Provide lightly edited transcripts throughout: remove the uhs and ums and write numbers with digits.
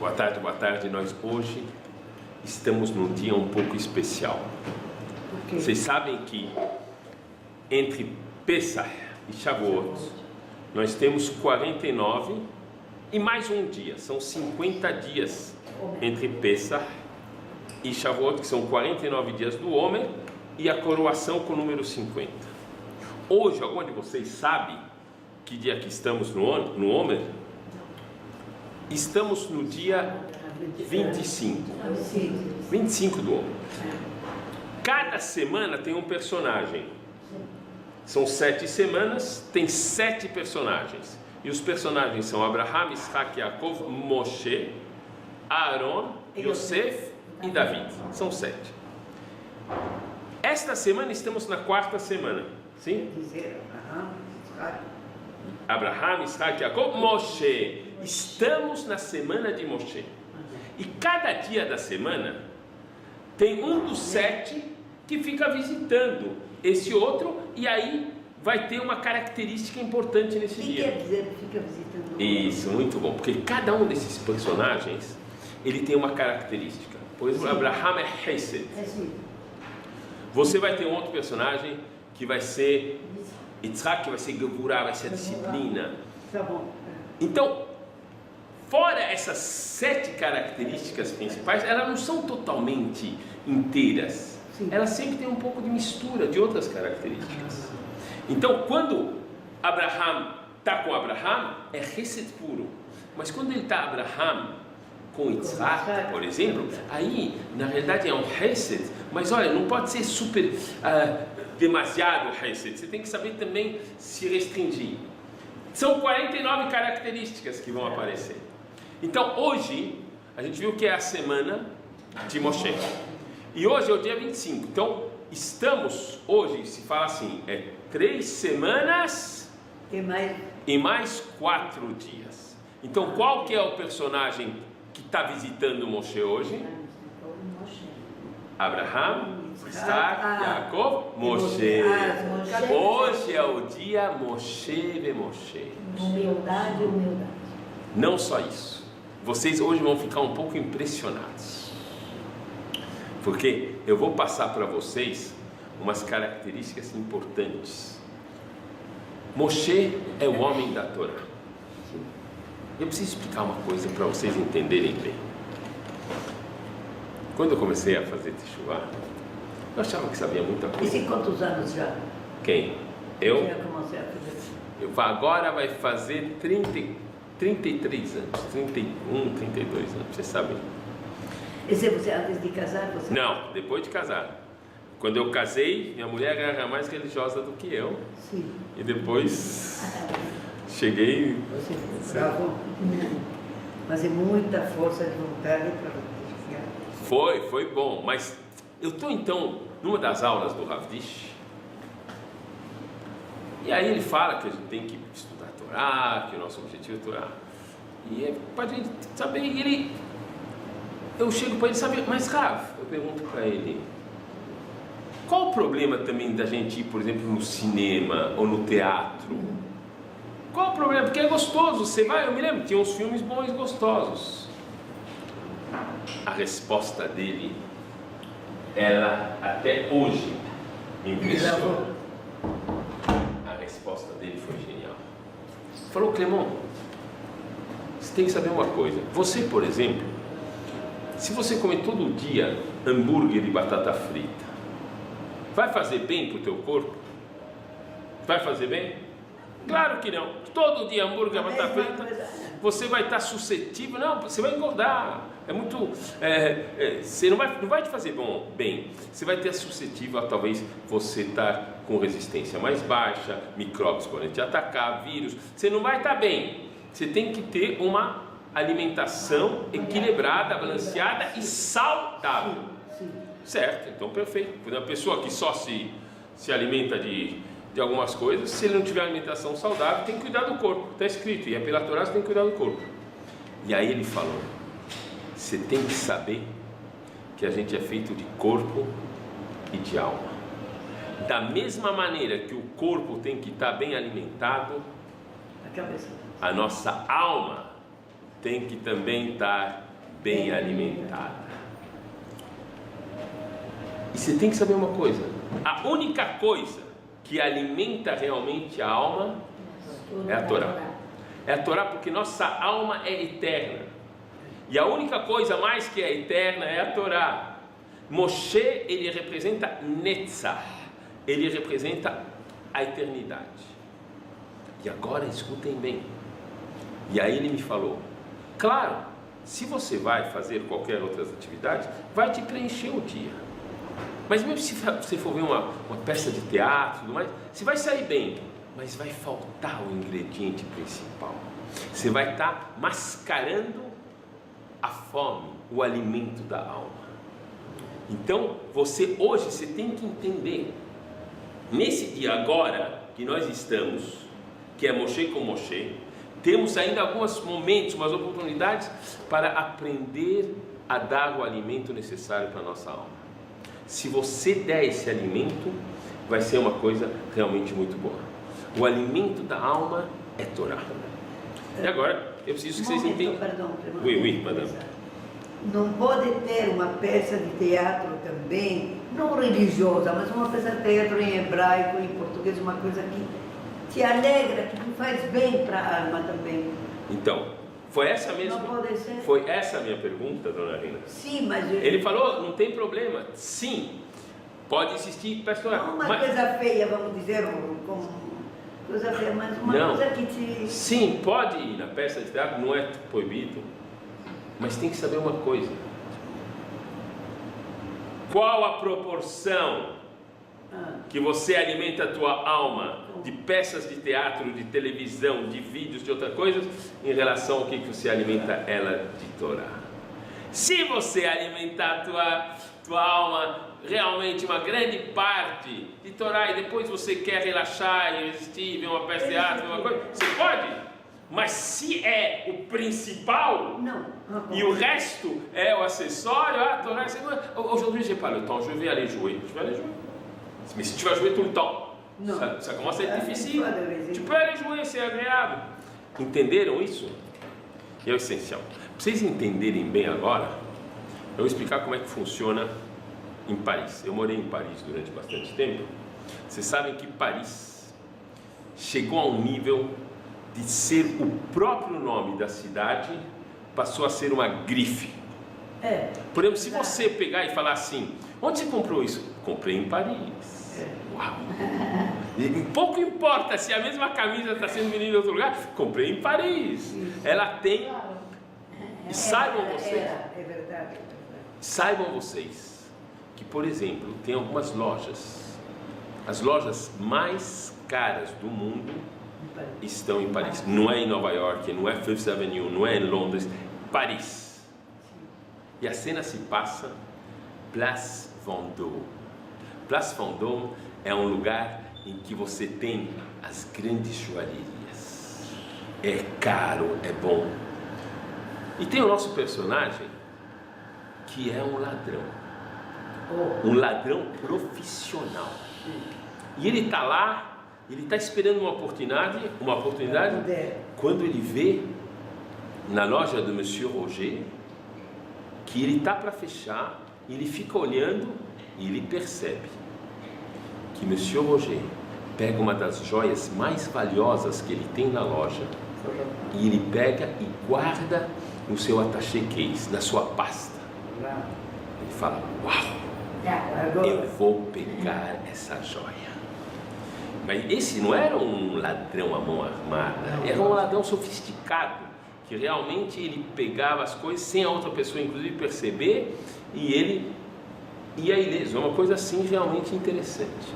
Boa tarde, boa tarde. Nós hoje estamos num dia um pouco especial. Por quê? Vocês sabem que entre Pesach e Shavuot nós temos 49 e mais um dia, são 50 dias entre Pesach e Shavuot, que são 49 dias do Homer, e a coroação com o número 50. Hoje, algum de vocês sabe que dia que estamos no Homer? Estamos no dia 25 do Homer. Cada semana tem um personagem. São 7 semanas, tem 7 personagens. E os personagens são Abraham, Isaac, Yaakov, Moshe, Aaron, Yosef e David. São 7. Esta semana estamos na 4ª semana. Sim? Abraham, Isaac, Yaakov, Moshe. Estamos na semana de Moshe. E cada dia da semana tem um dos 7 que fica visitando esse outro, e aí vai ter uma característica importante nesse dia. O que quer dizer que fica visitando? Isso, muito bom, porque cada um desses personagens ele tem uma característica. Por exemplo, Abraham é Hesed. Você vai ter um outro personagem que vai ser Yitzhak, que vai ser Gevurah, vai ser a disciplina. Tá bom. Então, fora essas 7 características principais, elas não são totalmente inteiras. Sim. Elas sempre têm um pouco de mistura de outras características. Então, quando Abraham está com Abraham, é Hesed puro. Mas quando ele está Abraham com Yitzhak, por exemplo, aí, na realidade, é um Hesed. Mas olha, não pode ser super demasiado Hesed. Você tem que saber também se restringir. São 49 características que vão aparecer. Então, hoje, a gente viu que é a semana de Moshe. E hoje é o dia 25. Então, estamos, hoje, se fala assim, 3 semanas e mais 4 dias. Então, qual que é o personagem que está visitando Moshe hoje? Abraham, Isaac, Yaakov, Moshe. Hoje é o dia Moshe ve Moshe. Humildade. Não só isso. Vocês hoje vão ficar um pouco impressionados. Porque eu vou passar para vocês umas características importantes. Moshe é o homem da Torá. Eu preciso explicar uma coisa para vocês entenderem bem. Quando eu comecei a fazer Teshuvah, eu achava que sabia muita coisa. E tem quantos anos já? Quem? Eu? Já comecei a fazer. Agora vai fazer 33 anos, 31, 32 anos, vocês sabem. Esse é você antes de casar? Não, depois de casar. Quando eu casei, minha mulher era mais religiosa do que eu. Sim. E depois cheguei. Você bravo. Mas é muita força de vontade para chegar. Foi bom, mas eu estou então numa das aulas do Rav Dish, e aí ele fala que a gente tem que estudar a Torá, que o nosso objetivo é a Torá. E é para a gente saber, eu chego para ele, sabe, mas Rav, eu pergunto para ele, qual o problema também da gente ir, por exemplo, no cinema ou no teatro? Qual o problema? Porque é gostoso, você vai, eu me lembro, tinha uns filmes bons e gostosos. A resposta dele, ela até hoje impressiona. A resposta dele foi genial. Falou, Clemon, você tem que saber uma coisa. Você, por exemplo, se você comer todo dia hambúrguer e batata frita, vai fazer bem para o teu corpo? Vai fazer bem? Claro que não. Todo dia hambúrguer e batata frita, você vai estar suscetível. Não, você vai engordar. É muito. Você não vai te fazer bem. Você vai ter suscetível a talvez você estar com resistência mais baixa, micróbios podem te atacar, vírus. Você não vai estar bem. Você tem que ter uma alimentação equilibrada, balanceada e saudável. Certo? Então, perfeito. Uma pessoa que só se alimenta de algumas coisas, se ele não tiver alimentação saudável, tem que cuidar do corpo. Está escrito, e é pela Torá, você tem que cuidar do corpo. E aí ele falou, você tem que saber que a gente é feito de corpo e de alma. Da mesma maneira que o corpo tem que estar bem alimentado, a nossa alma tem que também estar bem alimentada. E você tem que saber uma coisa: a única coisa que alimenta realmente a alma é a Torá. É a Torá, porque nossa alma é eterna. E a única coisa mais que é eterna é a Torá. Moshe, ele representa Netzach, ele representa a eternidade. E agora escutem bem. E aí ele me falou: claro, se você vai fazer qualquer outra atividade, vai te preencher o dia. Mas mesmo se você for ver uma peça de teatro e tudo mais, você vai sair bem, mas vai faltar o ingrediente principal. Você vai estar mascarando a fome, o alimento da alma. Então, hoje você tem que entender, nesse dia agora que nós estamos, que é Moshe com Moshe, temos ainda alguns momentos, umas oportunidades para aprender a dar o alimento necessário para a nossa alma. Se você der esse alimento, vai ser uma coisa realmente muito boa. O alimento da alma é Torá. E agora, eu preciso que vocês entendam. Perdão, Oui, madame. Não pode ter uma peça de teatro também, não religiosa, mas uma peça de teatro em hebraico, em português, uma coisa que te alegra, que te faz bem para a alma também. Então, foi essa mesma. Não pode ser? Foi essa a minha pergunta, dona Rina. Sim, mas ele falou, não tem problema. Sim, pode existir pessoas. Não uma coisa feia, vamos dizer, como coisa feia, mas uma coisa que te. Sim, pode ir na peça de teatro, não é proibido. Mas tem que saber uma coisa: qual a proporção que você alimenta a tua alma de peças de teatro, de televisão, de vídeos, de outras coisas, em relação ao que você alimenta ela de Torá? Se você alimentar a tua alma realmente uma grande parte de Torá e depois você quer relaxar e resistir, ver uma peça de teatro, uma coisa, você pode. Mas se é o principal, não. E o resto é o acessório, a Torá, aujourd'hui j'ai pas le temps, je vais aller jouer. Tu vas aller jouer. Mais si tu vas jouer tout le temps, ça commence a être difficile. Tu peux aller jouer, c'est agréable. Entenderam isso? E é o essencial. Para vocês entenderem bem agora, eu vou explicar como é que funciona em Paris. Eu morei em Paris durante bastante tempo. Vocês sabem que Paris chegou a um nível de ser o próprio nome da cidade, passou a ser uma grife. Por exemplo, se você pegar e falar assim: onde você comprou isso? Comprei em Paris. Uau! E pouco importa se a mesma camisa está sendo vendida em outro lugar, comprei em Paris. Ela tem. E saibam vocês. É verdade. Saibam vocês que, por exemplo, tem algumas lojas, as lojas mais caras do mundo estão em Paris. Não é em Nova York, não é Fifth Avenue, não é em Londres, Paris. E a cena se passa Place Vendôme. Place Vendôme é um lugar em que você tem as grandes joalherias. É caro, é bom. E tem o nosso personagem que é um ladrão. Um ladrão profissional. E ele está lá. Ele está esperando uma oportunidade, quando ele vê na loja do Monsieur Roger que ele está para fechar, ele fica olhando e ele percebe que Monsieur Roger pega uma das joias mais valiosas que ele tem na loja e ele pega e guarda no seu attaché case, na sua pasta. Ele fala: uau, eu vou pegar essa joia. Mas esse não era um ladrão à mão armada, era um ladrão sofisticado, que realmente ele pegava as coisas sem a outra pessoa inclusive perceber, e ele ia ileso. É uma coisa assim realmente interessante.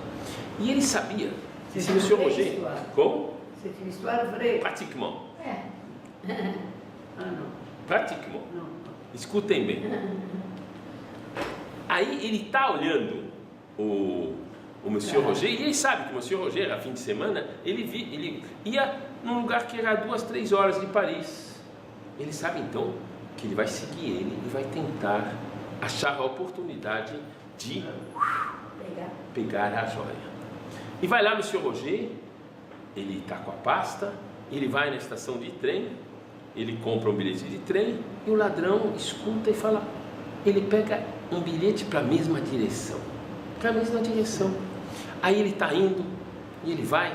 E ele sabia, esse Monsieur Roger, como? C'est une histoire vraie. Pratiquement. Não. Pratiquement. Não. Escutem bem. Aí ele está olhando o Monsieur Roger, e ele sabe que o Monsieur Roger, a fim de semana, ele ia num lugar que era a 2, 3 horas de Paris. Ele sabe então que ele vai seguir ele e vai tentar achar a oportunidade de pegar a joia. E vai lá Monsieur Roger, ele está com a pasta, ele vai na estação de trem ele compra um bilhete de trem e o ladrão escuta e fala, ele pega um bilhete para a mesma direção, Aí ele está indo e ele vai,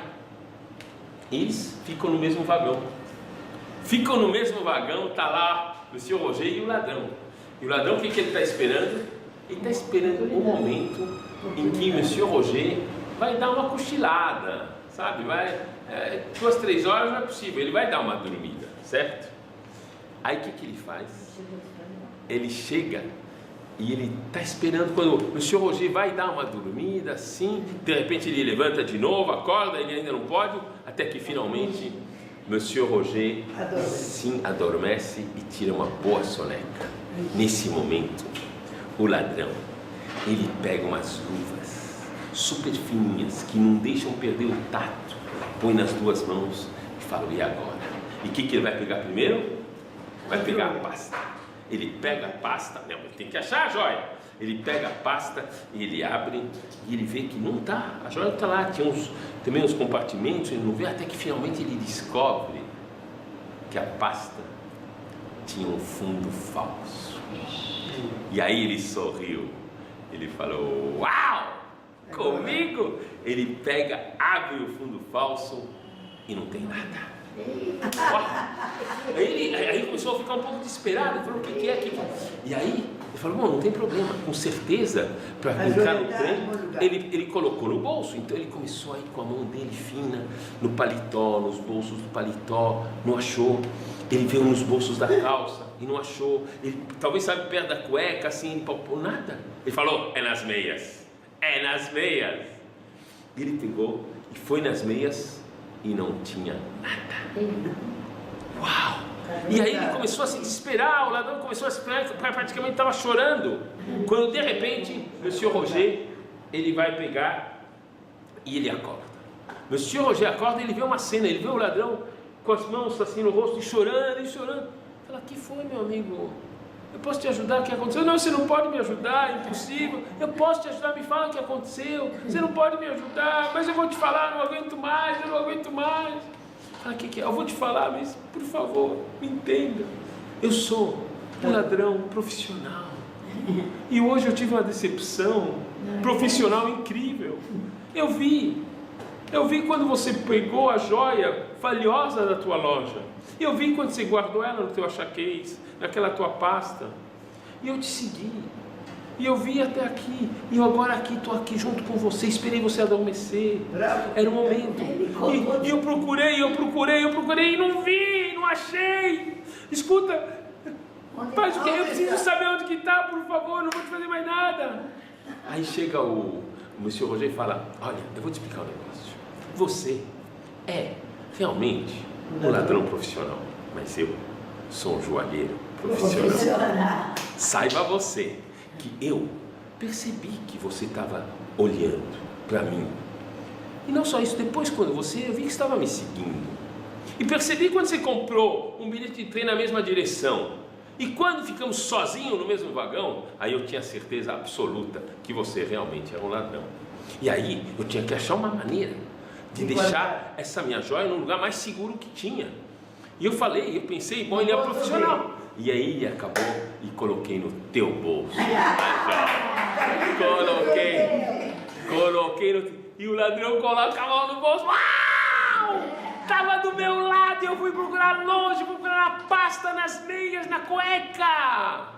eles ficam no mesmo vagão, está lá o Monsieur Roger e o ladrão. E o ladrão, o que ele está esperando? Ele está esperando o momento em que o Monsieur Roger vai dar uma cochilada, sabe? 2, 3 horas não é possível, ele vai dar uma dormida, certo? Aí o que ele faz? Ele chega e ele está esperando quando o Monsieur Roger vai dar uma dormida, assim, de repente ele levanta de novo, acorda, ele ainda não pode, até que finalmente Monsieur Roger sim adormece e tira uma boa soneca. Nesse momento, o ladrão, ele pega umas luvas super fininhas, que não deixam perder o tato, põe nas 2 mãos e fala, e agora? E o que ele vai pegar primeiro? Vai pegar a pasta. Ele pega a pasta, não, ele tem que achar a joia. Ele pega a pasta e ele abre e ele vê que não está, a joia está lá, tinha também uns compartimentos, ele não vê, até que finalmente ele descobre que a pasta tinha um fundo falso. E aí ele sorriu, ele falou, uau, comigo? Ele pega, abre o fundo falso e não tem nada. Aí ele começou a ficar um pouco desesperado, ele falou, o que é? E aí ele falou, bom, não tem problema, com certeza, para entrar no trem, ele colocou no bolso. Então ele começou a ir com a mão dele fina no paletó, nos bolsos do paletó, não achou. Ele veio nos bolsos da calça e não achou. Ele, talvez, sabe, perto da cueca, assim, ele palpou nada. Ele falou, é nas meias. E ele pegou e foi nas meias e não tinha nada. Uau! E aí ele começou a se desesperar, o ladrão começou a se desesperar, praticamente estava chorando. Quando de repente, o Monsieur Roger, ele vai pegar e ele acorda. O Monsieur Roger acorda e ele vê uma cena, ele vê o ladrão com as mãos assim no rosto e chorando. Fala, que foi, meu amigo? Eu posso te ajudar? O que aconteceu? Não, você não pode me ajudar, é impossível. Eu posso te ajudar, me fala o que aconteceu. Você não pode me ajudar, mas eu vou te falar, eu não aguento mais. Fala, o que é? Eu vou te falar, mas por favor, me entenda. Eu sou um ladrão profissional. E hoje eu tive uma decepção profissional incrível. Eu vi quando você pegou a joia valiosa da tua loja. Eu vi quando você guardou ela no teu achaquês, naquela tua pasta. E eu te segui. E eu vi até aqui. E eu agora estou aqui junto com você. Esperei você adormecer. Era o momento. E eu procurei e não vi, não achei. Escuta, faz o que? Eu preciso saber onde que está, por favor. Não vou te fazer mais nada. Aí chega o Monsieur Roger e fala, olha, eu vou te explicar um negócio. Você é realmente um ladrão profissional, mas eu sou um joalheiro profissional. Saiba você que eu percebi que você estava olhando para mim. E não só isso, depois quando eu vi que estava me seguindo. E percebi quando você comprou um bilhete de trem na mesma direção. E quando ficamos sozinhos no mesmo vagão, aí eu tinha certeza absoluta que você realmente era um ladrão. E aí eu tinha que achar uma maneira de deixar essa minha joia no lugar mais seguro que tinha. E eu pensei, bom, ele é profissional. E aí ele acabou e coloquei no teu bolso a joia. Coloquei e o ladrão coloca a mão no bolso. Uau! Estava do meu lado e eu fui procurar longe, procurar na pasta, nas meias, na cueca.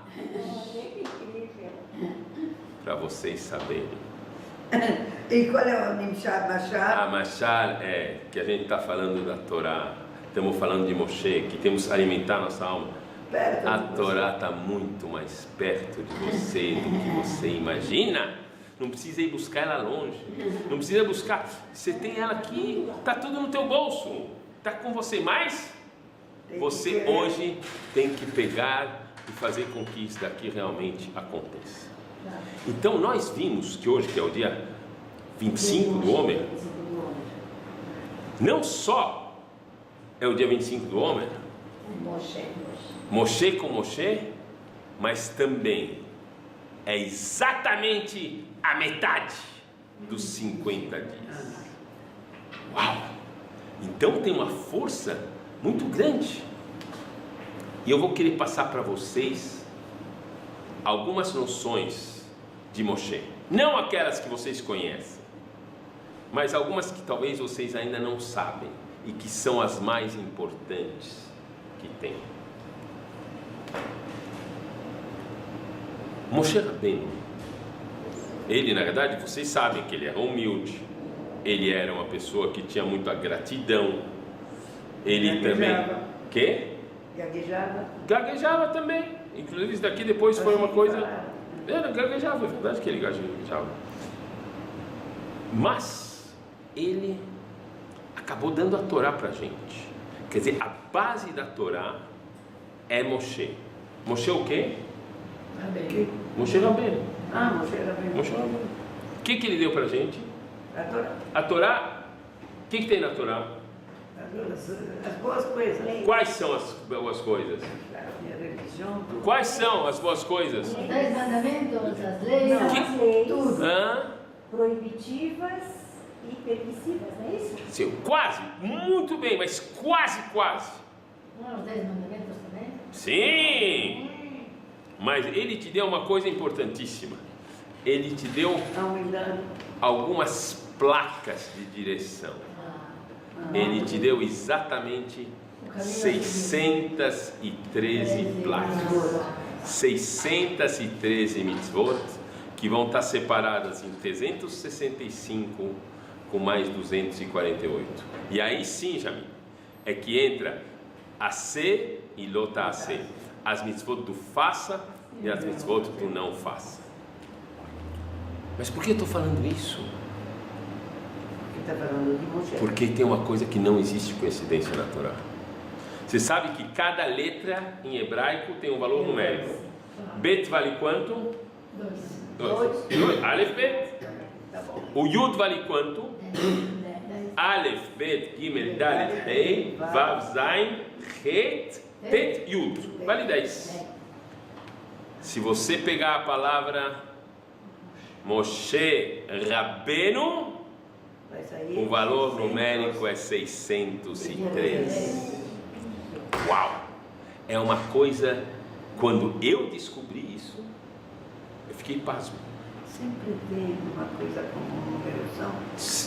Para vocês saberem. E qual é o Machar? A Machar é que a gente está falando da Torá, estamos falando de Moshe, que temos que alimentar nossa alma. A Torá está muito mais perto de você do que você imagina. Não precisa ir buscar ela longe, não precisa buscar, você tem ela aqui, está tudo no teu bolso, está com você, mas você hoje tem que pegar e fazer com que isso daqui realmente aconteça. Então nós vimos que hoje, que é o dia 25 do Homer, não só é o dia 25 do Homer, Moshe com Moshe, mas também é exatamente a metade dos 50 dias. Uau! Então tem uma força muito grande E eu vou querer passar para vocês algumas noções de Moshe. Não aquelas que vocês conhecem, mas algumas que talvez vocês ainda não sabem e que são as mais importantes que tem. Moshe Rabbeinu, ele, na verdade, vocês sabem que ele era humilde, ele era uma pessoa que tinha muita gratidão, ele também... Quê? Gaguejava também, inclusive isso daqui depois foi uma coisa... gaguejava, é verdade que ele gaguejava. Mas ele acabou dando a Torá para a gente. Quer dizer, a base da Torá é Moshe. Moshe o quê? Rabbeinu. Moshe Rabbeinu. Moshe Rabbeinu. Moshe Rabbeinu. O que ele deu para a gente? A Torá. A Torá, o que tem na Torá? As boas coisas. Quais são as boas coisas? A religião. Quais são as boas coisas? Os 10 mandamentos, as leis, São as leis Tudo. proibitivas e permissivas, não é isso? Sim, quase, muito bem, mas quase. Não, os 10 mandamentos também? Sim! Mas ele te deu uma coisa importantíssima. Ele te deu A humildade. algumas placas de direção. Ele te deu exatamente 613 placas. 613 mitzvot que vão estar separadas em 365 com mais 248. E aí sim, Jamil, é que entra a C e lota a C. As mitzvot do faça e as mitzvot do não faça. Mas por que eu estou falando isso? Está falando de Moshe. Porque tem uma coisa que não existe coincidência na Torá. Você sabe que cada letra em hebraico tem um valor numérico. Bet vale quanto? 2. Aleph, Bet. O Yud vale quanto? 10. Aleph, Bet, Gimel, Dalet, Rei, Vav, Zain, Het, Tet, Yud. Vale 10. Se você pegar a palavra Moshe Rabbeinu, Vai sair o valor numérico é 603. Uau! É uma coisa, quando eu descobri isso, eu fiquei pasmo. Sempre tem uma coisa como numeração,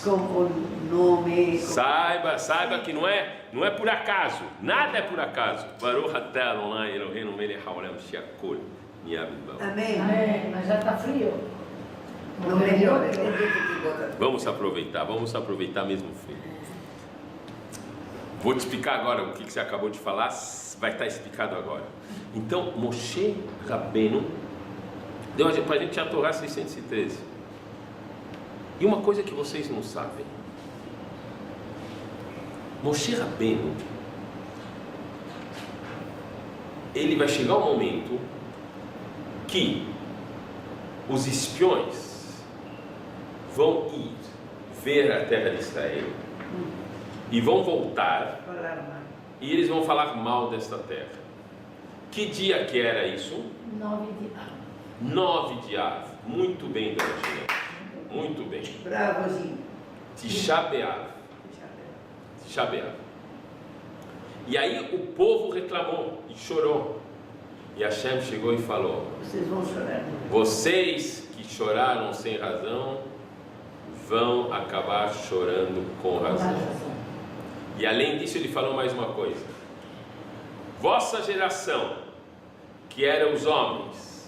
com o nome. Saiba que não é por acaso, nada é por acaso. Baruch atah Adonai Eloheinu melech haolam she'akol nהיה בדברו. Amém. Amém, mas já está frio. Não melhora, tem gente que bota. Vamos aproveitar mesmo o frio. Vou te explicar agora o que você acabou de falar, vai estar explicado agora. Então, Moshe Rabbeinu deu para a gente a Torá 613. E uma coisa que vocês não sabem, Moshe Rabbeinu, ele vai chegar um momento que os espiões vão ir ver a terra de Israel e vão voltar e eles vão falar mal desta terra. Que dia que era isso? 9 de Av. Muito bem, dona Gina. Muito bem. Bravozinho. Tisha B'Av. E aí o povo reclamou e chorou. E Hashem chegou e falou: Vocês vão chorar. vocês que choraram sem razão vão acabar chorando com razão. E além disso ele falou mais uma coisa: vossa geração, que eram os homens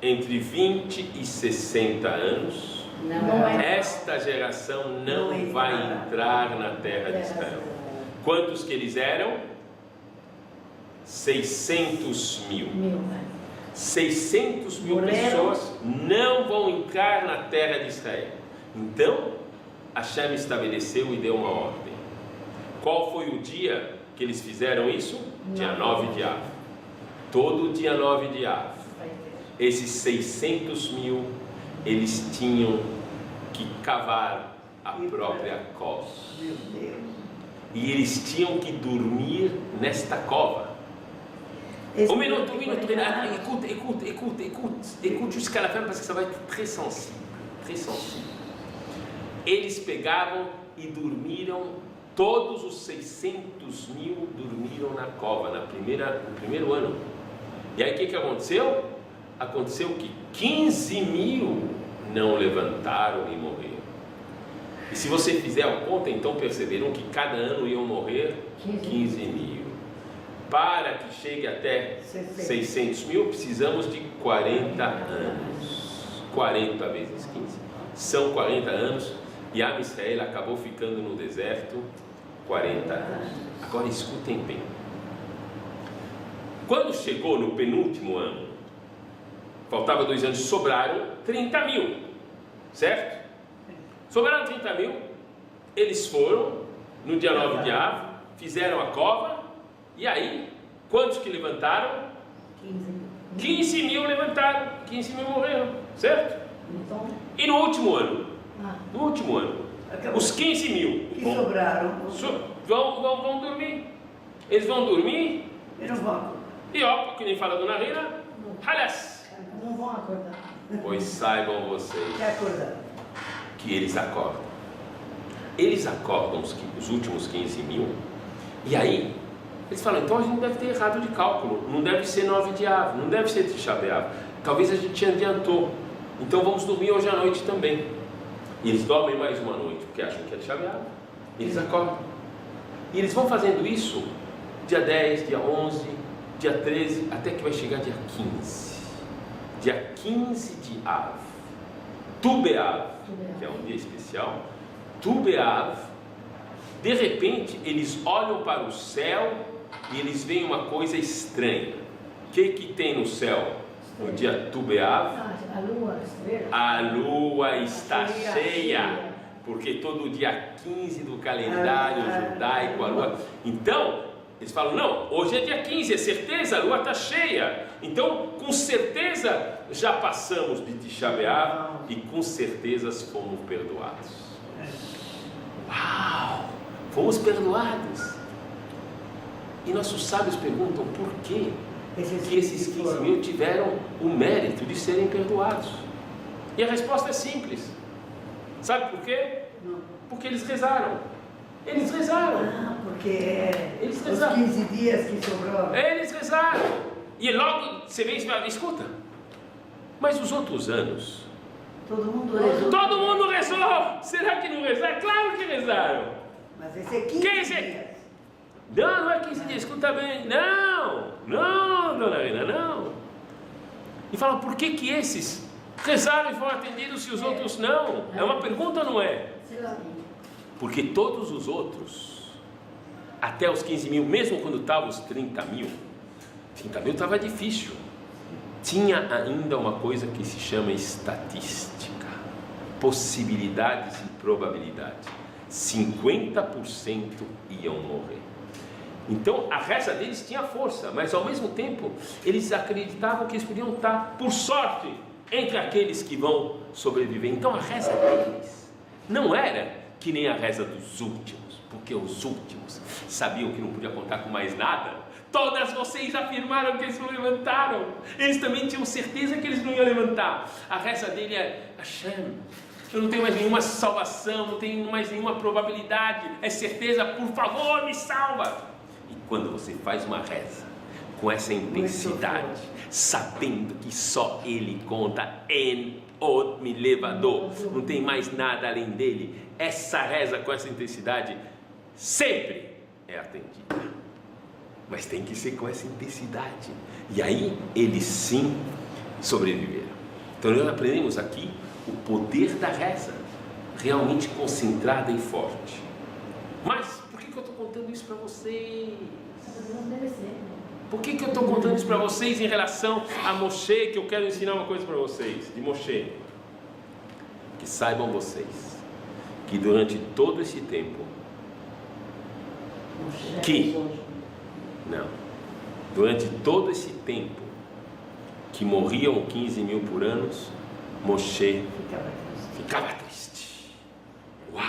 entre 20 e 60 anos, esta geração não vai entrar na terra de Israel. Quantos que eles eram? 600 mil. 600 mil pessoas não vão entrar na terra de Israel. Então, Hashem estabeleceu e deu uma ordem. Qual foi o dia que eles fizeram isso? Dia 9 de Av. Todo dia 9 de Av. Esses 600 mil, eles tinham que cavar a própria cova. Meu Deus. E eles tinham que dormir nesta cova. Um minuto, écoute jusqu'à la fin parce que ça va être très sensible. Eles pegavam e dormiram Todos os 600 mil dormiram na cova no primeiro ano. E aí o que aconteceu? Aconteceu que 15 mil não levantaram e morreram. E se você fizer a conta, então perceberam que cada ano iam morrer 15 mil. Para que chegue até 600 mil, precisamos de 40 anos. 40 vezes 15. São 40 anos. E a Israel acabou ficando no deserto 40 anos. Agora escutem bem. Quando chegou no penúltimo ano, faltava 2 anos, sobraram 30 mil. Certo? Sobraram 30 mil. Eles foram no dia 9 de Av, fizeram a cova. E aí, quantos que levantaram? 15 mil levantaram, 15 mil morreram, certo? Então, E no último ano? ah, No último ano, os 15 mil Que sobraram. vão dormir. Eles vão dormir E não vão. e ó, que nem fala Dona Rina, halas. não vão acordar. Pois saibam vocês Quer acordar? que eles acordam. Eles acordam os últimos 15 mil. E aí, eles falam, então a gente deve ter errado de cálculo. Não deve ser 9 de Av, não deve ser Tisha B'Av. Talvez a gente adiantou. Então vamos dormir hoje à noite também. E eles dormem mais uma noite, porque acham que é Tisha B'Av. Eles acordam. E eles vão fazendo isso dia 10, dia 11, dia 13, até que vai chegar dia 15. Dia 15 de Av. Tu B'Av, que é um dia especial. Tu B'Av. De repente, eles olham para o céu e eles veem uma coisa estranha. O que tem no céu no dia Tu B'Av? A lua, a estrela. A lua está cheia, porque todo dia 15 do calendário judaico a lua. Então, eles falam, não, hoje é dia 15, é certeza, a lua está cheia. Então, com certeza, já passamos de Tisha B'Av e com certeza fomos perdoados. Uau! Fomos perdoados. E nossos sábios perguntam por quê que esses 15 mil tiveram o mérito de serem perdoados. E a resposta é simples. Sabe por quê? Porque eles rezaram. Eles rezaram. Ah, porque Eles os rezaram. 15 dias que sobrou. Eles rezaram. E logo você vem e fala, escuta, mas os outros anos, Todo mundo rezou. todo mundo rezou. Será que não rezaram? Claro que rezaram. Mas esse é 15 15 dias. Não é 15 dias, escuta bem. Não, dona Rina, não. E fala, por que esses rezaram e foram atendidos e os outros não? É uma pergunta ou não é? Sei lá. Porque todos os outros, até os 15 mil, mesmo quando estavam os 30 mil estava difícil. Tinha ainda uma coisa que se chama estatística, possibilidades e probabilidade. 50% iam morrer. Então a reza deles tinha força, mas ao mesmo tempo eles acreditavam que eles podiam estar, por sorte, entre aqueles que vão sobreviver. Então a reza deles não era que nem a reza dos últimos, porque os últimos sabiam que não podia contar com mais nada. Todas vocês afirmaram que eles não levantaram. Eles também tinham certeza que eles não iam levantar. A reza dele é Hashem, eu não tenho mais nenhuma salvação, não tenho mais nenhuma probabilidade, é certeza, por favor, me salva. E quando você faz uma reza com essa intensidade, sabendo que só Ele conta, En Od Milevado, não tem mais nada além dele, essa reza com essa intensidade sempre é atendida. Mas tem que ser com essa intensidade. E aí eles sim sobreviveram. Então nós aprendemos aqui o poder da reza, realmente concentrada e forte. Mas por que eu estou contando isso para vocês? Não deve ser, né? Por que eu estou contando isso para vocês em relação a Moshe, que eu quero ensinar uma coisa para vocês, de Moshe? Que saibam vocês, que durante todo esse tempo, durante todo esse tempo, que morriam 15 mil por ano, Moshe ficava triste. Uau!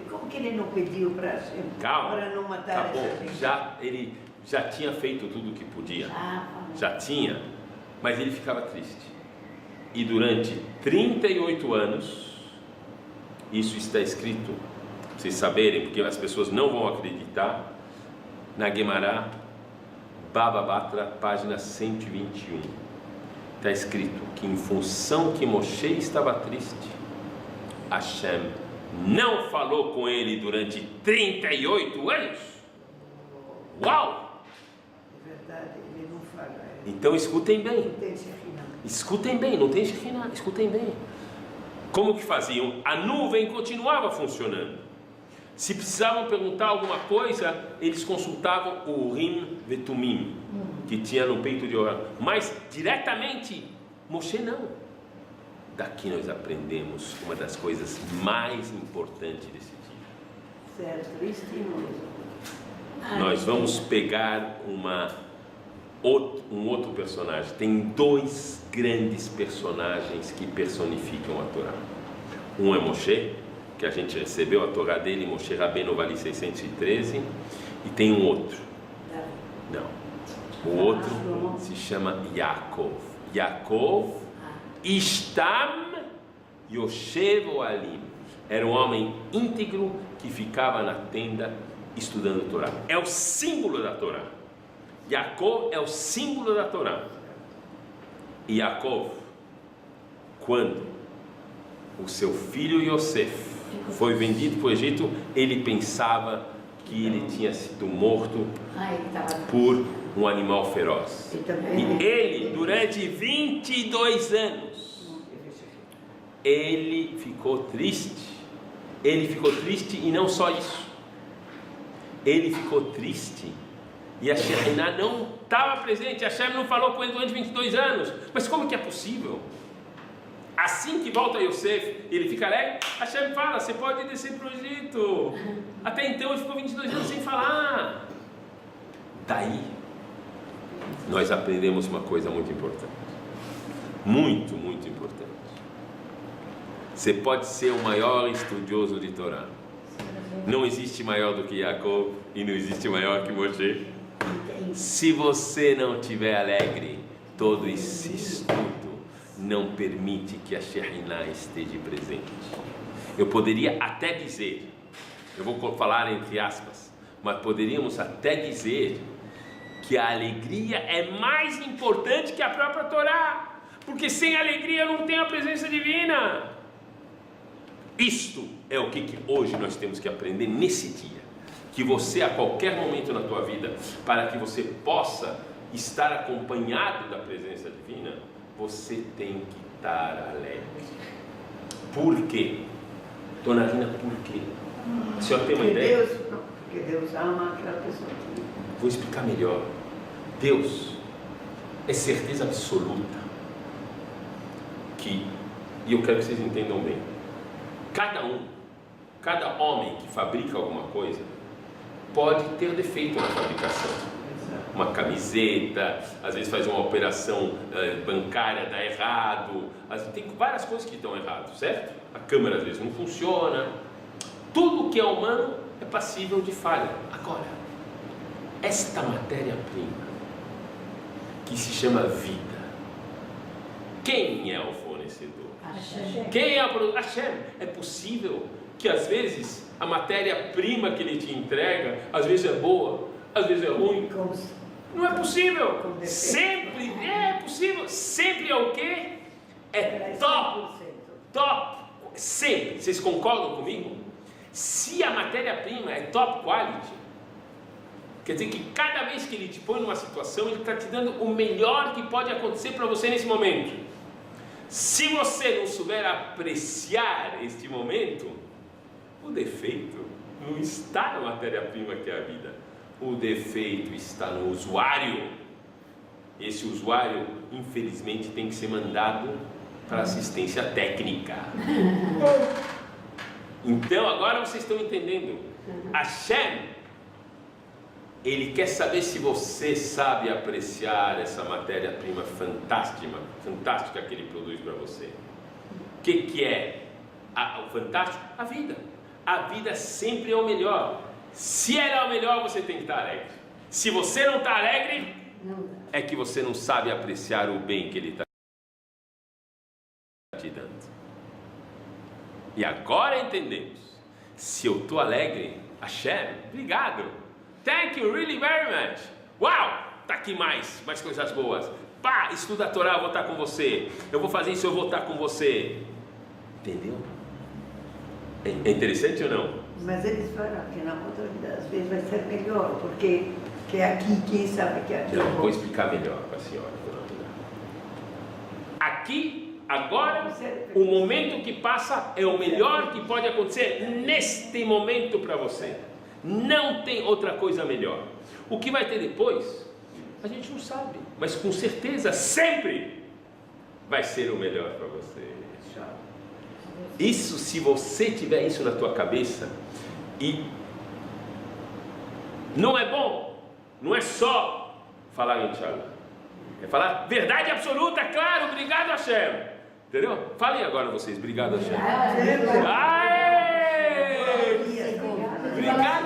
Como que ele não pediu para não matar essa gente? Ele já tinha feito tudo o que podia, já tinha, mas ele ficava triste. E durante 38 anos, isso está escrito, vocês saberem, porque as pessoas não vão acreditar, na Gemara, Baba Batra, página 121, está escrito que em função que Moshe estava triste, Hashem não falou com ele durante 38 anos. Uau! É verdade, ele não fala. Então escutem bem. Não tem Shekhinah. Escutem bem, não tem Shekhinah, escutem bem. Como que faziam? A nuvem continuava funcionando. Se precisavam perguntar alguma coisa, eles consultavam o Urim Vetumim, que tinha no peito de Aaron. Mas diretamente, Moshe não. Daqui nós aprendemos uma das coisas mais importantes desse dia. Certo, tristinho. Nós vamos pegar um outro personagem. Tem dois grandes personagens que personificam a Torá. Um é Moshe, que a gente recebeu a Torá dele, Moshe Rabbeinu vale 613, e tem um outro. Não. O outro se chama Yaakov. Yaakov Ishtam Yoshev Oalim. Era um homem íntegro que ficava na tenda estudando a Torá. É o símbolo da Torá. Yaakov é o símbolo da Torá. E Yaakov, quando o seu filho Yosef foi vendido para o Egito, ele pensava que ele tinha sido morto por um animal feroz. E ele, durante 22 anos, ele ficou triste. Ele ficou triste e não só isso. Ele ficou triste e a Shekhinah não estava presente. A Hashem não falou com ele durante 22 anos. Mas como que é possível? Assim que volta Yosef, ele fica alegre, Hashem fala, você pode descer para o Egito. Até então ele ficou 22 anos sem falar. Daí, nós aprendemos uma coisa muito importante. Muito, muito importante. Você pode ser o maior estudioso de Torá. Não existe maior do que Yaakov e não existe maior que Moshe. Se você não estiver alegre, todo esse estudo não permite que a Shekhinah esteja presente. Eu poderia até dizer, eu vou falar entre aspas, mas poderíamos até dizer que a alegria é mais importante que a própria Torá, porque sem alegria não tem a presença divina. Isto é o que hoje nós temos que aprender nesse dia, que você a qualquer momento na tua vida, para que você possa estar acompanhado da presença divina, você tem que estar alegre. Por quê? Dona Rina, por quê? A senhora tem uma ideia? Porque Deus ama aquela pessoa. Vou explicar melhor. Deus é certeza absoluta que, e eu quero que vocês entendam bem, cada homem que fabrica alguma coisa pode ter defeito na fabricação. Uma camiseta, às vezes faz uma operação bancária, dá errado, tem várias coisas que estão erradas, certo? A câmera às vezes não funciona. Tudo que é humano é passível de falha. Agora, esta matéria-prima que se chama vida, quem é o fornecedor? Hashem. Quem é o produtor? Hashem. É possível que às vezes a matéria-prima que ele te entrega, às vezes é boa, às vezes é ruim. Não é possível. Sempre é possível. Sempre é o quê? É top. Top. Sempre. Vocês concordam comigo? Se a matéria-prima é top quality, quer dizer que cada vez que ele te põe numa situação, ele está te dando o melhor que pode acontecer para você nesse momento. Se você não souber apreciar este momento, o defeito não está na matéria-prima que é a vida. O defeito está no usuário. Esse usuário, infelizmente, tem que ser mandado para assistência técnica. Então, agora vocês estão entendendo. Hashem, ele quer saber se você sabe apreciar essa matéria-prima fantástica que ele produz para você. O que é o fantástico? A vida. A vida sempre é o melhor. Se ela é o melhor, você tem que estar alegre. Se você não está alegre, é que você não sabe apreciar o bem que ele está te dando. E agora entendemos Se eu estou alegre, Hashem, obrigado. Thank you really very much. Uau, tá aqui mais coisas boas. Pá, estuda a Torá, eu vou estar com você. Eu vou fazer isso, eu vou estar com você. Entendeu? É interessante ou não? Mas eles falam que na outra vida às vezes vai ser melhor, porque que aqui, quem sabe que aqui... Não, vou explicar melhor para a senhora. Aqui, agora, o momento que passa é o melhor que pode acontecer neste momento para você. Não tem outra coisa melhor. O que vai ter depois, a gente não sabe, mas com certeza sempre vai ser o melhor para você. Isso, se você tiver isso na tua cabeça, e não é bom, não é só falar Inshallah, é falar verdade absoluta, claro, obrigado Hashem, entendeu? Falem agora vocês, obrigado Hashem. Aê! Obrigado.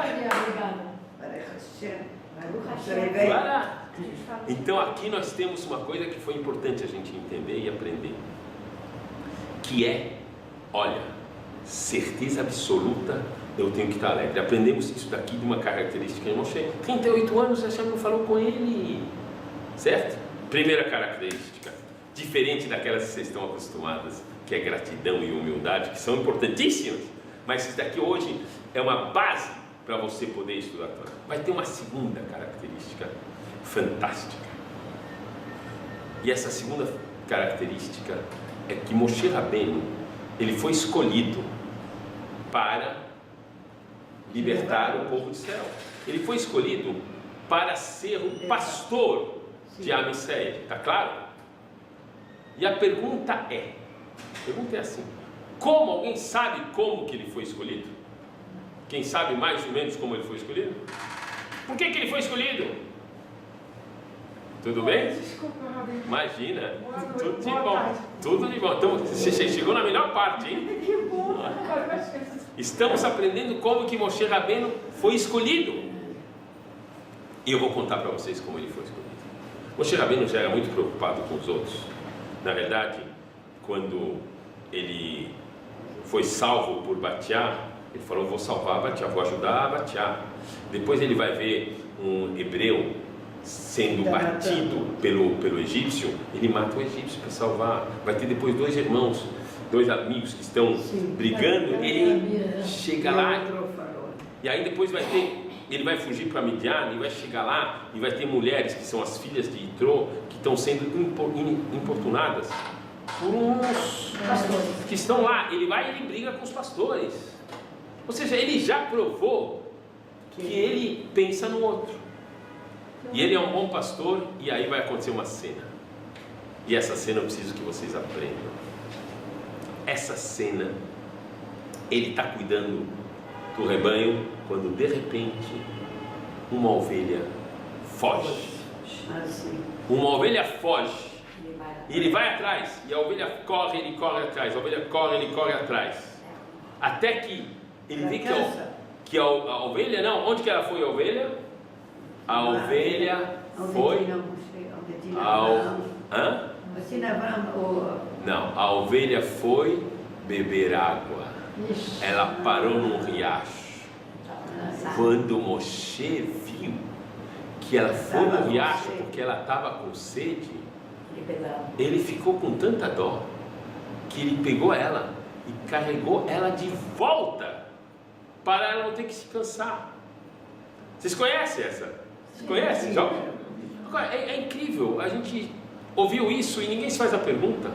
Então aqui nós temos uma coisa que foi importante a gente entender e aprender, que é, olha, certeza absoluta, eu tenho que estar alegre. Aprendemos isso daqui de uma característica de Moshe. 38 anos, Hashem não falou com ele, certo? Primeira característica, diferente daquelas que vocês estão acostumadas, que é gratidão e humildade, que são importantíssimas, mas isso daqui hoje é uma base para você poder estudar a Torá. Vai ter uma segunda característica fantástica, e essa segunda característica é que Moshe Rabbeinu, ele foi escolhido para libertar o povo de Israel. Ele foi escolhido para ser o pastor de Am Yisrael, está claro? E a pergunta é assim: como alguém sabe como que ele foi escolhido? Quem sabe mais ou menos como ele foi escolhido? Por que ele foi escolhido? Tudo bem? Imagina, tudo de bom, tudo de bom. Então, você chegou na melhor parte, hein? Estamos aprendendo como que Moshe Rabbeinu foi escolhido. E eu vou contar para vocês como ele foi escolhido. Moshe Rabbeinu já era muito preocupado com os outros. Na verdade, quando ele foi salvo por Batiá, ele falou: vou salvar Batiá, vou ajudar a Batiá. Depois ele vai ver um hebreu sendo batido pelo egípcio, ele mata o egípcio para salvar. Vai ter depois dois irmãos, dois amigos que estão brigando, ele chega lá, e aí depois ele vai fugir para Midian, e vai chegar lá, e vai ter mulheres que são as filhas de Itró, que estão sendo importunadas por uns pastores que estão lá. Ele vai e ele briga com os pastores, ou seja, ele já provou que ele pensa no outro. E ele é um bom pastor, e aí vai acontecer uma cena. E essa cena eu preciso que vocês aprendam. Essa cena, ele está cuidando do rebanho, quando de repente uma ovelha foge. Uma ovelha foge. E ele vai atrás, e a ovelha corre, ele corre atrás. A ovelha corre, ele corre atrás. Até que ele vê que a ovelha, não, onde que ela foi a ovelha? A ovelha foi Não, a ovelha foi beber água. Ela parou num riacho. Quando Moshe viu que ela foi no riacho porque ela estava com sede, ele ficou com tanta dó que ele pegou ela e carregou ela de volta para ela não ter que se cansar. Vocês conhecem essa? Você conhece? Já? Agora, é incrível, a gente ouviu isso e ninguém se faz a pergunta.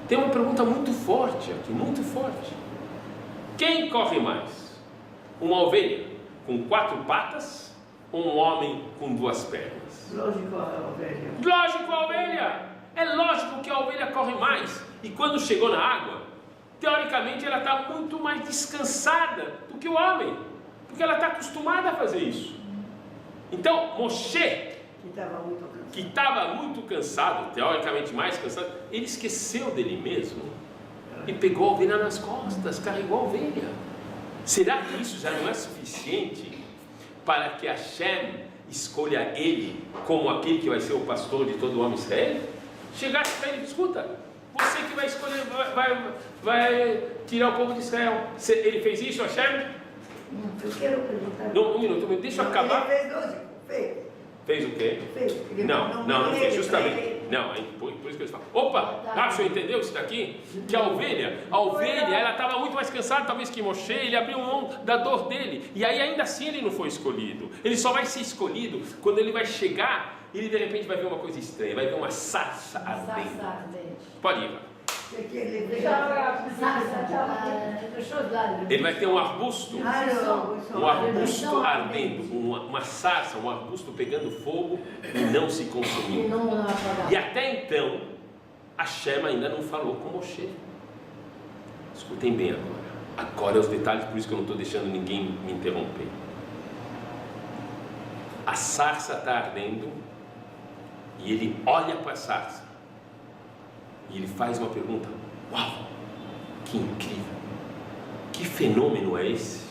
Tem uma pergunta muito forte aqui, muito forte. Quem corre mais? Uma ovelha com 4 patas ou um homem com 2 pernas? Lógico a ovelha. Lógico a ovelha! É lógico que a ovelha corre mais. E quando chegou na água, teoricamente ela está muito mais descansada do que o homem, porque ela está acostumada a fazer isso. Então, Moshe, que estava muito cansado, teoricamente mais cansado, ele esqueceu dele mesmo e pegou a ovelha nas costas, carregou a ovelha. Será que isso já não é suficiente para que Hashem escolha ele como aquele que vai ser o pastor de todo o homem Israel? Chegasse para ele: escuta, você que vai escolher, vai tirar o povo de Israel. Ele fez isso, Hashem? Eu quero perguntar. Não, um minuto, deixa eu acabar. Ele fez, lógico, fez. Fez o quê? Fez. Ele Não fez, ele, justamente. ele. Não, por isso que eu falo. Opa, o senhor entendeu isso daqui? Que a ovelha, ela estava muito mais cansada, talvez que Moshe, ele abriu mão da dor dele. E aí ainda assim ele não foi escolhido. Ele só vai ser escolhido quando ele vai chegar, e ele de repente vai ver uma coisa estranha, vai ver uma sarça ardente. Pode ir. Ele vai ter um arbusto ardendo, uma sarça, um arbusto pegando fogo e não se consumindo. E até então, Hashem ainda não falou com Moshe. Escutem bem agora. Agora os detalhes, por isso que eu não estou deixando ninguém me interromper. A sarça está ardendo e ele olha para a sarça. E ele faz uma pergunta: uau, que incrível, que fenômeno é esse?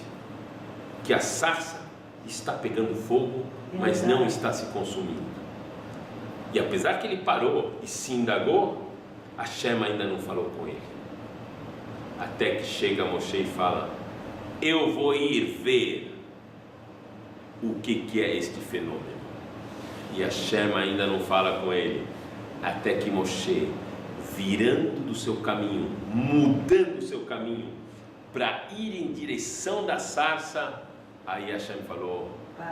Que a sarça está pegando fogo, mas não está se consumindo. E apesar que ele parou e se indagou, Hashem ainda não falou com ele. Até que chega Moshe e fala: eu vou ir ver o que é este fenômeno. E Hashem ainda não fala com ele, até que Moshe, virando do seu caminho, mudando o seu caminho para ir em direção da sarça, aí Hashem falou: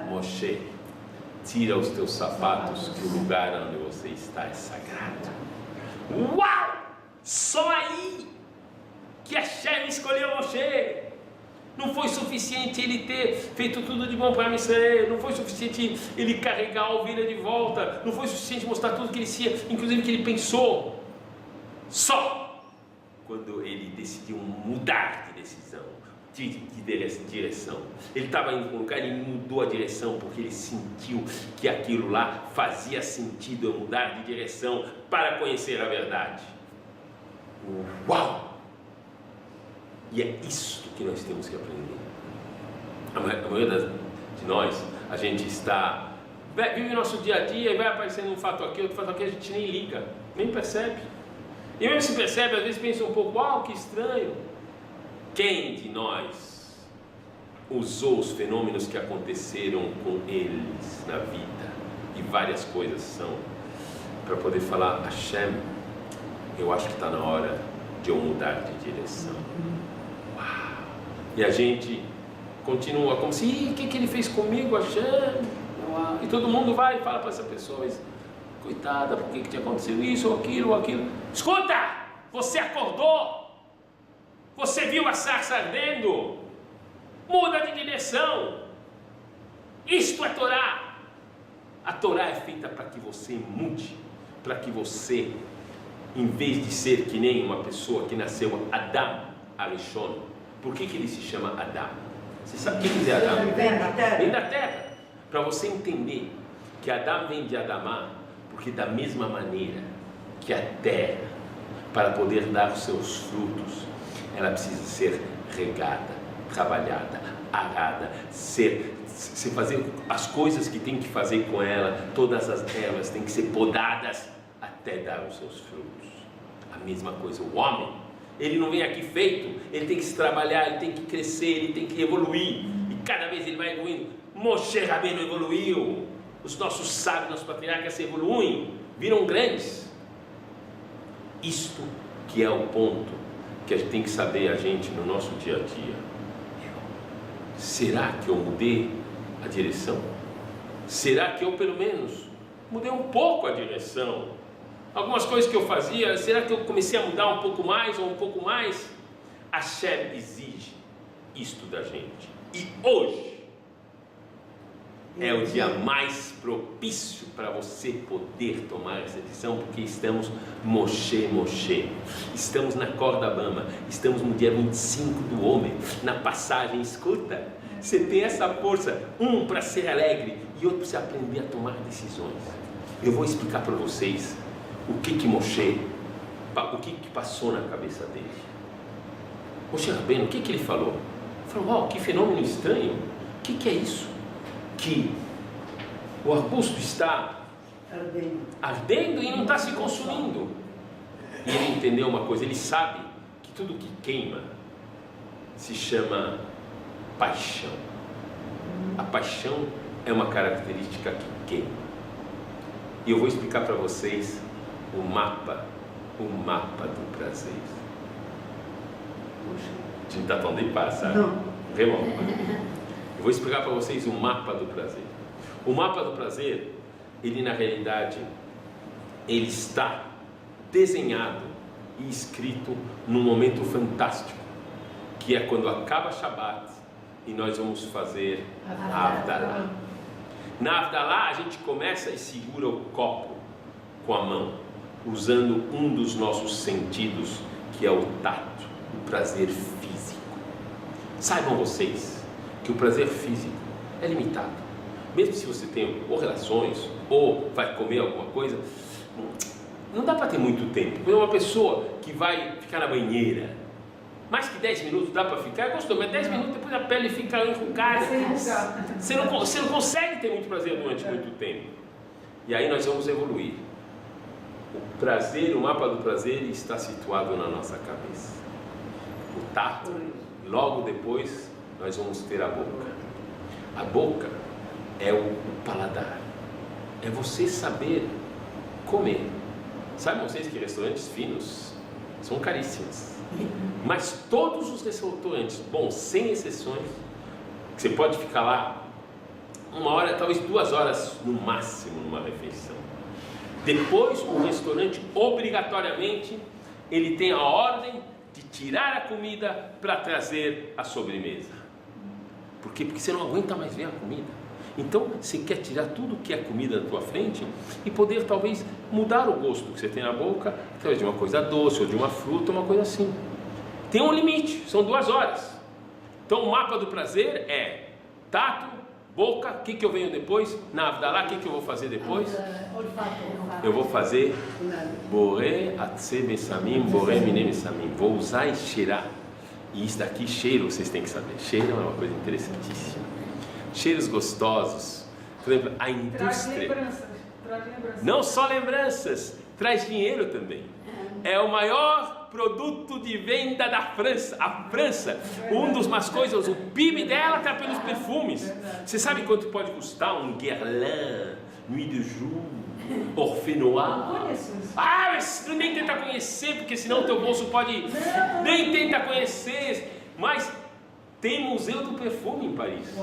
Moshe, tira os teus sapatos, que o lugar onde você está é sagrado. Uau! Só aí que Hashem escolheu Moshe. Não foi suficiente ele ter feito tudo de bom para Israel, não foi suficiente ele carregar a ovelha de volta, não foi suficiente mostrar tudo que ele tinha, inclusive que ele pensou. Só quando ele decidiu mudar de decisão, de direção. Ele estava indo para um lugar e mudou a direção porque ele sentiu que aquilo lá fazia sentido eu mudar de direção para conhecer a verdade. Uau! E é isso que nós temos que aprender. A maioria de nós, a gente vive o nosso dia a dia e vai aparecendo um fato aqui, outro fato aqui, a gente nem liga, nem percebe. E mesmo se percebe, às vezes pensa um pouco: uau, que estranho. Quem de nós usou os fenômenos que aconteceram com eles na vida, e várias coisas são, para poder falar: Hashem, eu acho que está na hora de eu mudar de direção. Uau. E a gente continua como se: o que ele fez comigo, Hashem? Uau. E todo mundo vai e fala para essa pessoa: mas, coitada, por que tinha acontecido isso ou aquilo? Escuta! Você acordou? Você viu a sarça ardendo? Muda de direção. Isto é Torá. A Torá é feita para que você mude, para que você, em vez de ser que nem uma pessoa que nasceu Adam Arishon. Por que ele se chama Adam? Você sabe o que é Adam? Vem da terra. Para você entender que Adam vem de Adamá, porque da mesma maneira que a terra, para poder dar os seus frutos, ela precisa ser regada, trabalhada, arada, se fazer as coisas que tem que fazer com ela, todas as ervas têm que ser podadas até dar os seus frutos. A mesma coisa, o homem, ele não vem aqui feito, ele tem que se trabalhar, ele tem que crescer, ele tem que evoluir, e cada vez ele vai evoluindo. Moshe Rabbeinu evoluiu, os nossos sábios, nossos patriarcas evoluem, viram grandes. Isto que é o ponto que a gente tem que saber, a gente, no nosso dia a dia. Será que eu mudei a direção? Será que eu, pelo menos, mudei um pouco a direção? Algumas coisas que eu fazia, será que eu comecei a mudar um pouco mais ou um pouco mais? Hashem exige isto da gente. E hoje é o dia mais propício para você poder tomar essa decisão, porque estamos Moshe, estamos na corda bamba, estamos no dia 25 do homem, na passagem. Escuta, você tem essa força, para ser alegre e outro para você aprender a tomar decisões. Eu vou explicar para vocês o que Moshe, o que passou na cabeça dele. Moshe Rabbeinu, o que ele falou? Ele falou: que fenômeno estranho, o que é isso? Que o arbusto está ardendo e não está se consumindo. E ele entendeu uma coisa, ele sabe que tudo que queima se chama paixão. A paixão é uma característica que queima. E eu vou explicar para vocês o mapa do prazer. Tu não está tão de passar? Não. Vraiment. Eu vou explicar para vocês o mapa do prazer. O mapa do prazer, ele na realidade, ele está desenhado e escrito num momento fantástico, que é quando acaba Shabbat e nós vamos fazer a Havdalah. Na Havdalah a gente começa e segura o copo com a mão, usando um dos nossos sentidos, que é o tato, o prazer físico. Saibam vocês que o prazer físico é limitado. Mesmo se você tem ou relações, ou vai comer alguma coisa, não dá para ter muito tempo. Quando uma pessoa que vai ficar na banheira, mais que 10 minutos dá para ficar, gostou, mas 10 minutos depois a pele fica enrugada. Você não consegue ter muito prazer durante muito tempo. E aí nós vamos evoluir. O prazer, o mapa do prazer está situado na nossa cabeça. O tato, logo depois nós vamos ter a boca. A boca é o paladar. É você saber comer. Sabem vocês que restaurantes finos são caríssimos. Mas todos os restaurantes bons, sem exceções, que você pode ficar lá 1 hora, talvez 2 horas no máximo numa refeição. Depois o restaurante obrigatoriamente ele tem a ordem de tirar a comida para trazer a sobremesa. Por quê? Porque você não aguenta mais ver a comida. Então você quer tirar tudo que é comida da tua frente e poder talvez mudar o gosto que você tem na boca através de uma coisa doce ou de uma fruta, uma coisa assim. Tem um limite, são 2 horas. Então o mapa do prazer é tato, boca. O que eu venho depois? Na Havdalah, o que eu vou fazer depois? Eu vou fazer Boré Atse Bessamim, Boré Mine Bessamim. Vou usar e cheirar. E isso daqui, cheiro, vocês têm que saber. Cheiro é uma coisa interessantíssima. Cheiros gostosos. Por exemplo, a indústria. Traz lembranças. Não só lembranças, traz dinheiro também. É o maior produto de venda da França. A França, uma das coisas, o PIB dela está pelos perfumes. Você sabe quanto pode custar um Guerlain, Nuit de Jour, Orphée Noir? Ah, mas nem tenta conhecer, porque senão o teu bolso pode... Nem tenta conhecer, mas... Tem museu do perfume em Paris.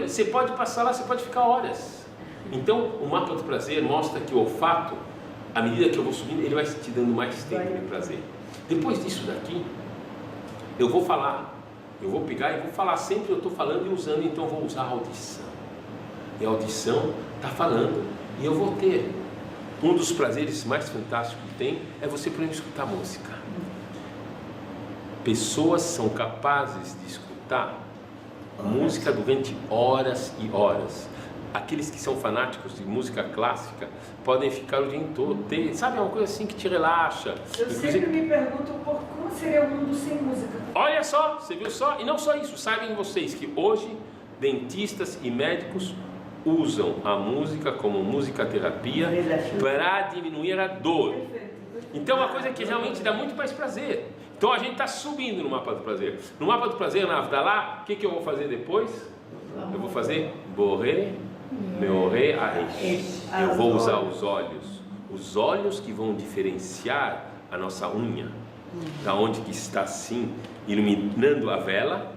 Você pode passar lá, você pode ficar horas. Então, o mapa do prazer mostra que o olfato, à medida que eu vou subindo, ele vai te dando mais tempo de prazer. Depois disso daqui, eu vou falar. Eu vou pegar e vou falar sempre, eu estou falando e usando, então eu vou usar a audição. E a audição está falando e eu vou ter. Um dos prazeres mais fantásticos que tem é você, por exemplo, escutar música. Pessoas são capazes de escutar música durante horas e horas. Aqueles que são fanáticos de música clássica podem ficar o dia todo. Sabe, é uma coisa assim que te relaxa. Eu sempre me pergunto como seria o mundo sem música. Olha só, você viu só? E não só isso, sabem vocês que hoje dentistas e médicos usam a música como musicaterapia para diminuir a dor. Então é uma coisa que realmente dá muito mais prazer. Então a gente está subindo no mapa do prazer. No mapa do prazer, na Havdalah, o que eu vou fazer depois? Eu vou fazer Boré, Meoré, Aresh. Eu vou usar os olhos. Os olhos que vão diferenciar a nossa unha. Da onde que está assim, iluminando a vela.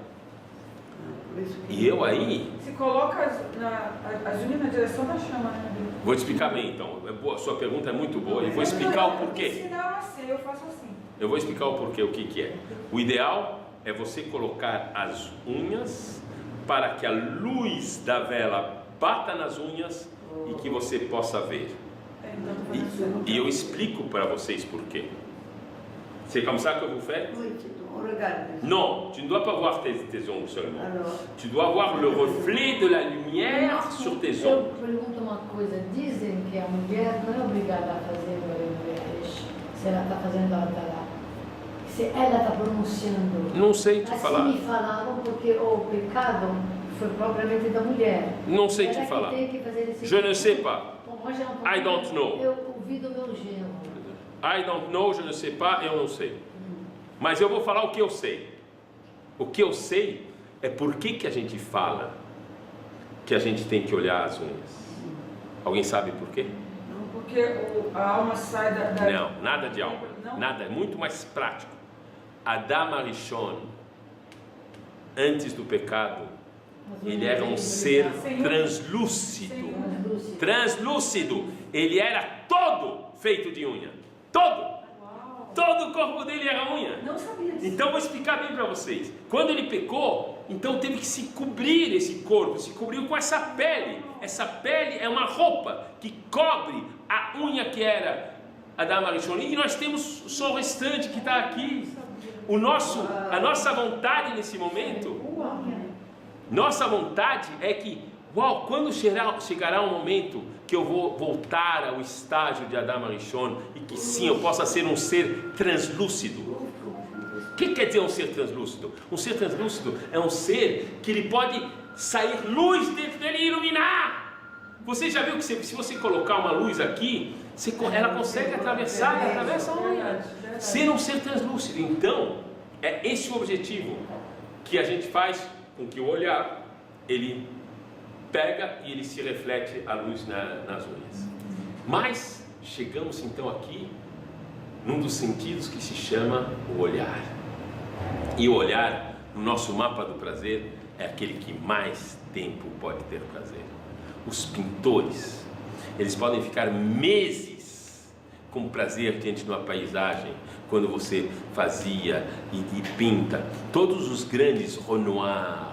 E eu aí... Se coloca as unhas na direção da chama, né? Vou te explicar bem então. A sua pergunta é muito boa e vou explicar o porquê. Ensinar assim, eu faço assim. Eu vou explicar o porquê, o que é. O ideal é você colocar as unhas para que a luz da vela bata nas unhas e que você possa ver. E eu explico para vocês porquê. C'est comme ça que vous faites? Non, tu ne dois pas voir tes ongles seulement. Tu dois voir le reflet de la lumière sur tes ongles. Eu pergunto uma coisa, dizem que a mulher não é obrigada a fazer o se ela está fazendo a Havdalah. Se ela está pronunciando. Não sei te assim falar. me falaram porque o pecado foi propriamente da mulher. Não sei te ela falar. Que tem que fazer esse Je ne sais pas. I don't know. Eu ouvi do meu genro. I don't know, je ne sais pas, eu não sei. Mas eu vou falar o que eu sei. O que eu sei é por que a gente fala que a gente tem que olhar as unhas. Alguém sabe por quê? Porque a alma sai da... Não, nada de alma. Não? Nada, é muito mais prático. Adam Arishon, antes do pecado, ele era um ser translúcido. Translúcido. Ele era todo feito de unha. Todo. Todo o corpo dele era unha. Não sabia disso. Então vou explicar bem para vocês. Quando ele pecou, então teve que se cobrir esse corpo, se cobriu com essa pele. Essa pele é uma roupa que cobre a unha que era Adam Arishon. E nós temos só o restante que está aqui. A nossa vontade nesse momento, nossa vontade é que, quando chegará um momento que eu vou voltar ao estágio de Adam Arishon e que sim, eu possa ser um ser translúcido. O que quer dizer um ser translúcido? Um ser translúcido é um ser que ele pode sair luz dentro dele e iluminar. Você já viu que se você colocar uma luz aqui, ela consegue atravessa a unha. Ser um ser translúcido. Então, é esse o objetivo que a gente faz com que o olhar, ele pega e ele se reflete a luz nas unhas. Mas chegamos então aqui num dos sentidos que se chama o olhar. E o olhar, no nosso mapa do prazer, é aquele que mais tempo pode ter prazer. Os pintores, eles podem ficar meses com prazer diante de uma paisagem, quando você fazia e pinta. Todos os grandes Renoir,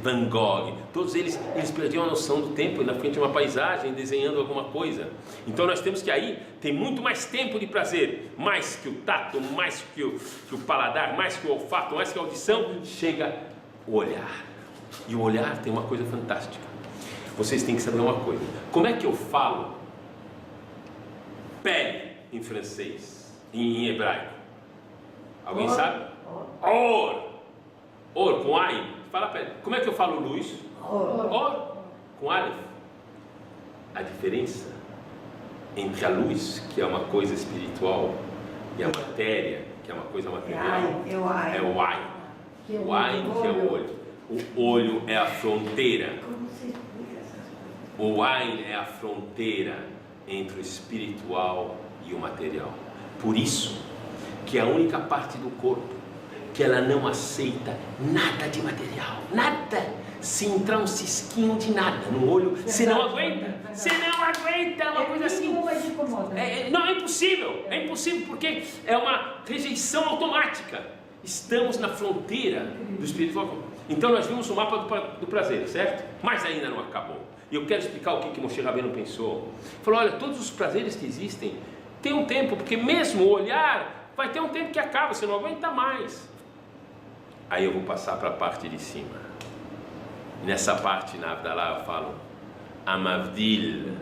Van Gogh, todos eles perdiam a noção do tempo na frente de uma paisagem, desenhando alguma coisa. Então nós temos que aí tem muito mais tempo de prazer, mais que o tato, mais que o paladar, mais que o olfato, mais que a audição, chega o olhar. E o olhar tem uma coisa fantástica. Vocês têm que saber uma coisa. Como é que eu falo pele em francês, em hebraico? Alguém sabe? Or. Or com ai. Fala pele. Como é que eu falo luz? Or. Com aleph. A diferença entre a luz, que é uma coisa espiritual, e a matéria, que é uma coisa material, é o ai. O ai que é o olho. O olho é a fronteira. O ai é a fronteira entre o espiritual e o material. Por isso que a única parte do corpo que ela não aceita nada de material, nada. Se entrar um cisquinho de nada no olho, você não aguenta. Você não aguenta, uma coisa assim. Não, é impossível, porque é uma rejeição automática. Estamos na fronteira do espiritual. Então nós vimos o mapa do prazer, certo? Mas ainda não acabou. E eu quero explicar o que Moshe Rabbeinu pensou. Falou, olha, todos os prazeres que existem tem um tempo, porque mesmo o olhar vai ter um tempo que acaba, você não aguenta mais. Aí eu vou passar para a parte de cima. E nessa parte, na Avdalá, eu falo Amavdil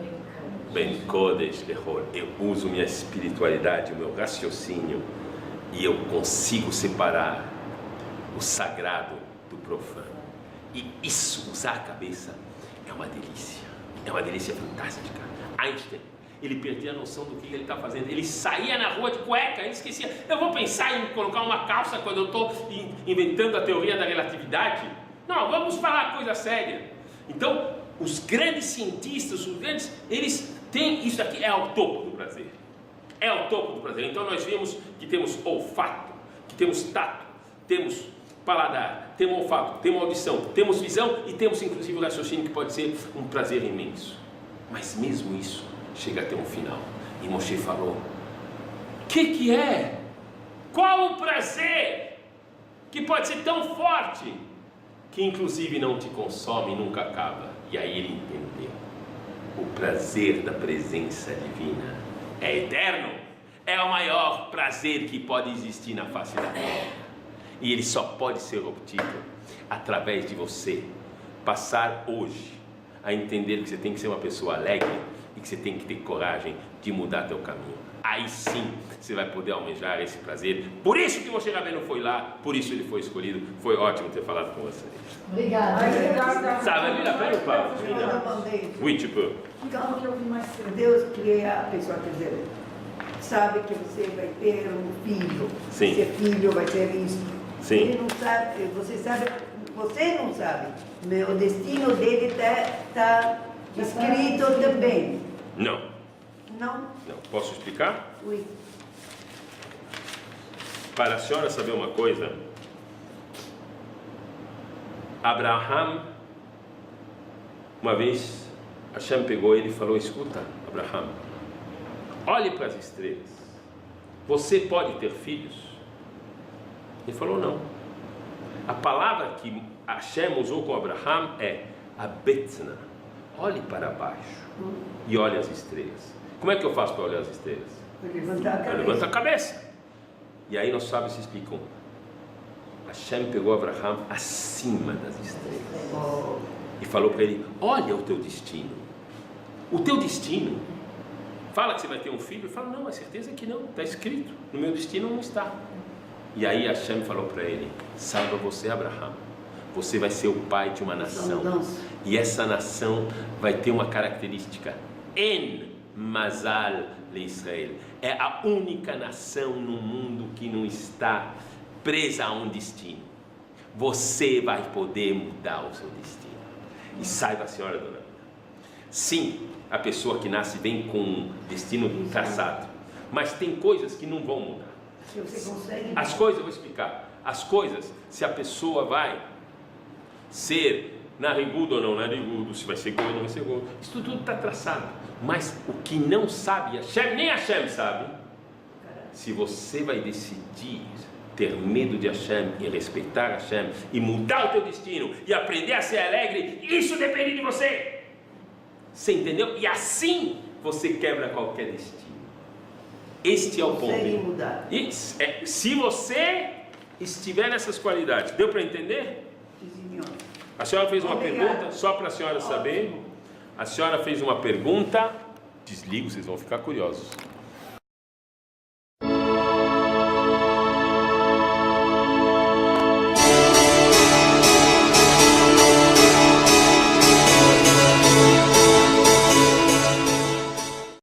Ben Kodesh Lechol. Eu uso minha espiritualidade, o meu raciocínio, e eu consigo separar o sagrado do profano. E isso, usar a cabeça, é uma delícia fantástica. Einstein, ele perdia a noção do que ele está fazendo. Ele saía na rua de cueca, ele esquecia. Eu vou pensar em colocar uma calça quando eu estou inventando a teoria da relatividade? Não, vamos falar coisa séria. Então, os grandes cientistas, eles têm isso aqui, é ao topo do prazer. É ao topo do prazer. Então nós vimos que temos olfato, que temos tato, temos paladar, temos olfato, temos audição, temos visão e temos inclusive o raciocínio, que pode ser um prazer imenso. Mas mesmo isso chega a ter um final. E Moshe falou: o que é? Qual o prazer que pode ser tão forte que inclusive não te consome e nunca acaba? E aí ele entendeu: o prazer da presença divina é eterno, é o maior prazer que pode existir na face da terra, e ele só pode ser obtido através de você passar hoje a entender que você tem que ser uma pessoa alegre e que você tem que ter coragem de mudar teu caminho. Aí sim você vai poder almejar esse prazer. Por isso que Moshe Rabbeinu foi lá, por isso ele foi escolhido. Foi ótimo ter falado com você. Obrigada. Sabe, ali na frente, Paulo? Oui, tu peux. Então, Deus cria a pessoa, quer dizer, sabe que você vai ter um filho. Sim. Esse filho vai ter isso. Sim. Ele não sabe, você sabe Você não sabe, mas o destino dele está escrito também. Não, Não? não. Posso explicar? Ui. Para a senhora saber uma coisa, Abraham, uma vez, Hashem pegou ele e falou: escuta, Abraham, olhe para as estrelas, você pode ter filhos? Ele falou: não. A palavra que Hashem usou com Abraham é Abetna, olhe para baixo e olhe as estrelas. Como é que eu faço para olhar as estrelas? Levantar a Eu cabeça. levanto a cabeça. E aí nós sábios se explicam. Hashem pegou Abraham acima das estrelas Oh, e falou para ele: olha o teu destino. O teu destino. Fala que você vai ter um filho. Ele fala: não, a certeza é que não. Está escrito. No meu destino não está. E aí Hashem falou para ele: salva você, Abraham. Você vai ser o pai de uma nação. E essa nação vai ter uma característica. En Mazal Israel. É a única nação no mundo que não está presa a um destino. Você vai poder mudar o seu destino. E saiba, senhora dona, sim, a pessoa que nasce vem com um destino traçado, mas tem coisas que não vão mudar. se você consegue. As coisas, eu vou explicar. As coisas, se a pessoa vai ser narigudo ou não narigudo, se vai ser gordo ou não vai ser gordo, isso tudo está traçado. Mas o que não sabe, Hashem, nem Hashem sabe, se você vai decidir ter medo de Hashem e respeitar Hashem e mudar o teu destino e aprender a ser alegre, isso depende de você. Você entendeu? E assim você quebra qualquer destino. Este é o Consegue ponto. mudar. E, se você estiver nessas qualidades, deu para entender? Sim, senhor. A senhora fez uma Obrigada. pergunta, só para a senhora saber. A senhora fez uma pergunta. Desligo, vocês vão ficar curiosos.